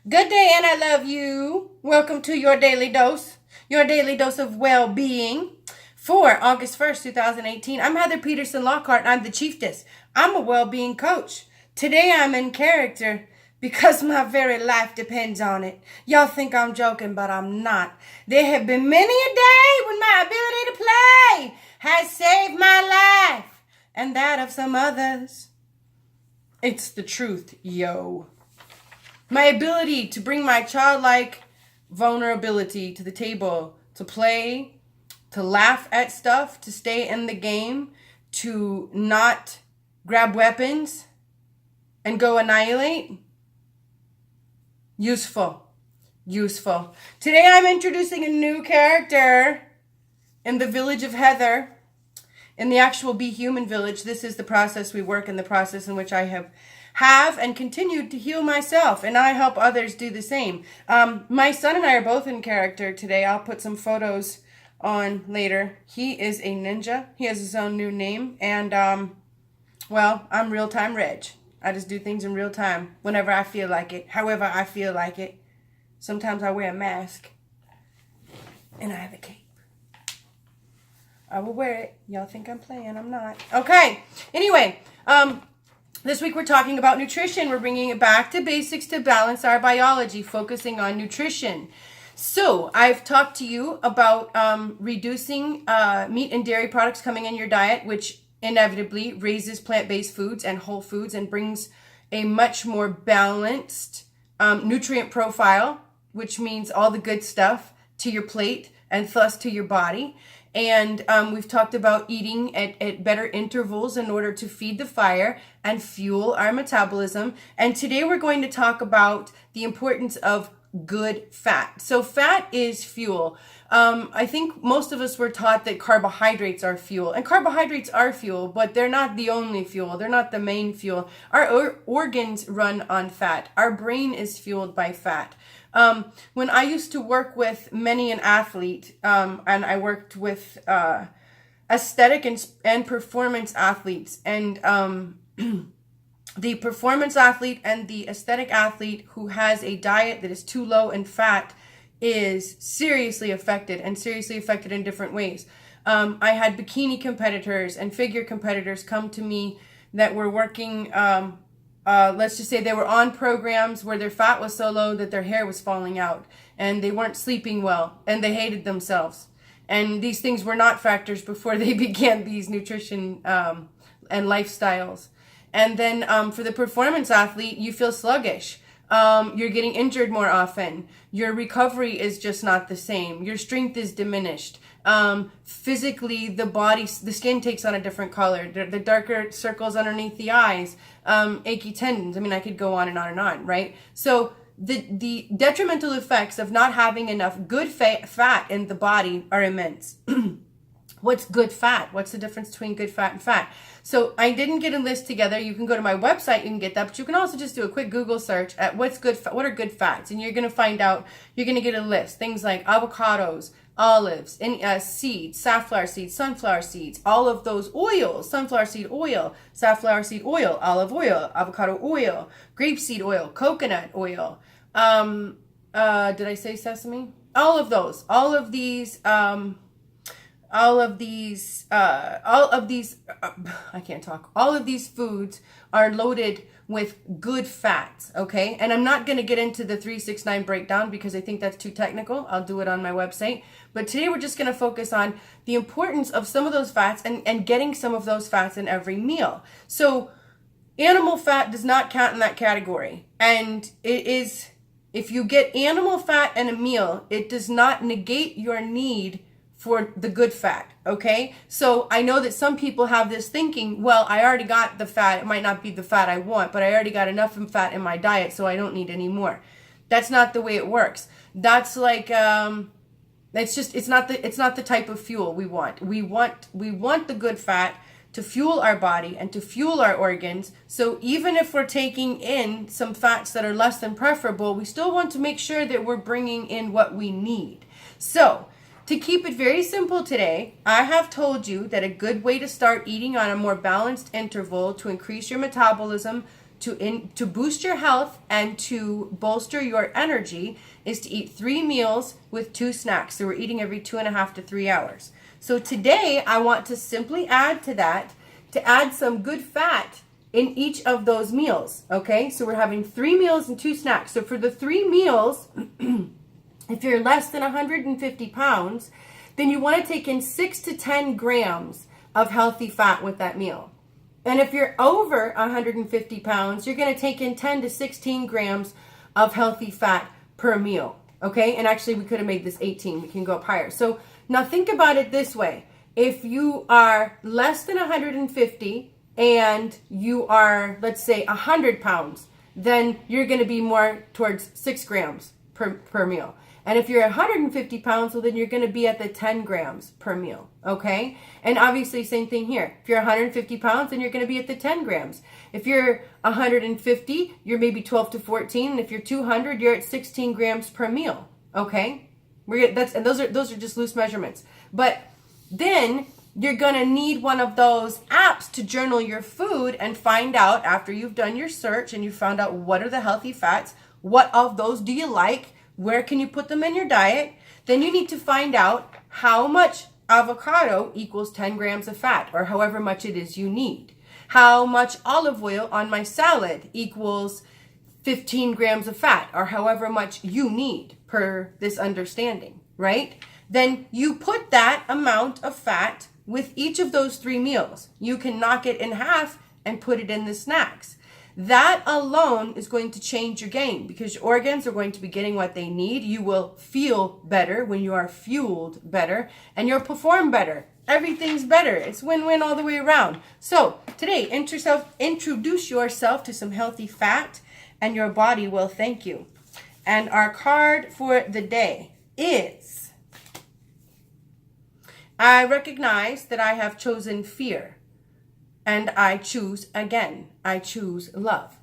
Good day, and I love you. Welcome to your daily dose of well-being for August 1st, 2018. I'm Heather Peterson Lockhart, and I'm the Chieftess. I'm a well-being coach. Today I'm in character because my very life depends on it. Y'all think I'm joking, but I'm not. There have been many a day when my ability to play has saved my life and that of some others. It's the truth, yo. My ability to bring my childlike vulnerability to the table, to play, to laugh at stuff, to stay in the game, to not grab weapons and go annihilate. Useful. Today I'm introducing a new character in the village of Heather, in the actual Be Human village. This is the process we work in, the process in which I have and continued to heal myself, and I help others do the same. My son and I are both in character today. I'll put some photos on later. He is a ninja. He has his own new name, and well, I'm real time Reg. I just do things in real time whenever I feel like it, however I feel like it. Sometimes I wear a mask, and I have a cape. I will wear it. Y'all think I'm playing. I'm not. Okay. Anyway, this week we're talking about nutrition. We're bringing it back to basics to balance our biology, focusing on nutrition. So I've talked to you about reducing meat and dairy products coming in your diet, which inevitably raises plant-based foods and whole foods and brings a much more balanced nutrient profile, which means all the good stuff to your plate and thus to your body. And we've talked about eating at better intervals in order to feed the fire and fuel our metabolism. And today we're going to talk about the importance of good fat. So fat is fuel. I think most of us were taught that carbohydrates are fuel. And carbohydrates are fuel, but they're not the only fuel. They're not the main fuel. Our organs run on fat. Our brain is fueled by fat. When I used to work with many an athlete, and I worked with aesthetic and performance athletes, and the performance athlete and the aesthetic athlete who has a diet that is too low in fat is seriously affected, and seriously affected in different ways. I had bikini competitors and figure competitors come to me that were working, let's just say they were on programs where their fat was so low that their hair was falling out, and they weren't sleeping well, and they hated themselves. And these things were not factors before they began these nutrition and lifestyles. And then for the performance athlete, you feel sluggish. You're getting injured more often. Your recovery is just not the same. Your strength is diminished. Physically, the skin takes on a different color. The darker circles underneath the eyes, achy tendons. I mean, I could go on and on and on, right? So the detrimental effects of not having enough good fat in the body are immense. What's good fat? What's the difference between good fat and fat? So I didn't get a list together. You can go to my website, you can get that, but you can also just do a quick Google search at what are good fats, and you're going to find out, you're going to get a list. Things like avocados, olives, seeds, safflower seeds, sunflower seeds, all of those oils, sunflower seed oil, safflower seed oil, olive oil, avocado oil, grapeseed oil, coconut oil. Did I say sesame? All of these, all of these foods are loaded with good fats, okay? And I'm not going to get into the 369 breakdown because I think that's too technical. I'll do it on my website. But today we're just going to focus on the importance of some of those fats and getting some of those fats in every meal. So animal fat does not count in that category. And it is, if you get animal fat in a meal, it does not negate your need for the good fat, okay? So I know that some people have this thinking, well, I already got the fat. It might not be the fat I want, but I already got enough fat in my diet, so I don't need any more. That's not the way it works. That's like, it's not the type of fuel we want. We want the good fat to fuel our body and to fuel our organs. So even if we're taking in some fats that are less than preferable, we still want to make sure that we're bringing in what we need. So to keep it very simple today, I have told you that a good way to start eating on a more balanced interval to increase your metabolism, to boost your health and to bolster your energy is to eat 3 meals with 2 snacks. So we're eating every 2.5 to 3 hours. So today I want to simply add to that, to add some good fat in each of those meals. Okay, so we're having 3 meals and 2 snacks. So for the 3 meals, if you're less than 150 pounds, then you want to take in 6 to 10 grams of healthy fat with that meal. And if you're over 150 pounds, you're going to take in 10 to 16 grams of healthy fat per meal. Okay, and actually we could have made this 18. We can go up higher. So now think about it this way. If you are less than 150 and you are, let's say, 100 pounds, then you're going to be more towards 6 grams per meal. And if you're 150 pounds, well, then you're going to be at the 10 grams per meal, okay? And obviously, same thing here. If you're 150 pounds, then you're going to be at the 10 grams. If you're 150, you're maybe 12 to 14. And if you're 200, you're at 16 grams per meal, okay? And those are just loose measurements. But then you're going to need one of those apps to journal your food and find out, after you've done your search and you found out what are the healthy fats, what of those do you like, where can you put them in your diet? Then you need to find out how much avocado equals 10 grams of fat, or however much it is you need. How much olive oil on my salad equals 15 grams of fat, or however much you need per this understanding, right? Then you put that amount of fat with each of those 3 meals. You can knock it in half and put it in the snacks. That alone is going to change your game because your organs are going to be getting what they need. You will feel better when you are fueled better, and you'll perform better. Everything's better. It's win-win all the way around. So today, introduce yourself to some healthy fat, and your body will thank you. And our card for the day is, I recognize that I have chosen fear. And I choose again. I choose love.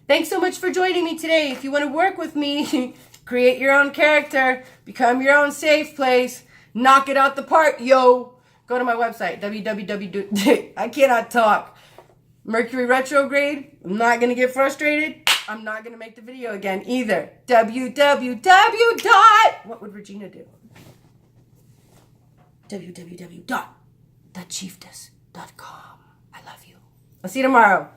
Thanks so much for joining me today. If you want to work with me, create your own character, become your own safe place, knock it out the park, yo. Go to my website, I cannot talk. Mercury retrograde. I'm not going to get frustrated. I'm not going to make the video again either. What would Regina do? www.thechieftess.com. I love you. I'll see you tomorrow.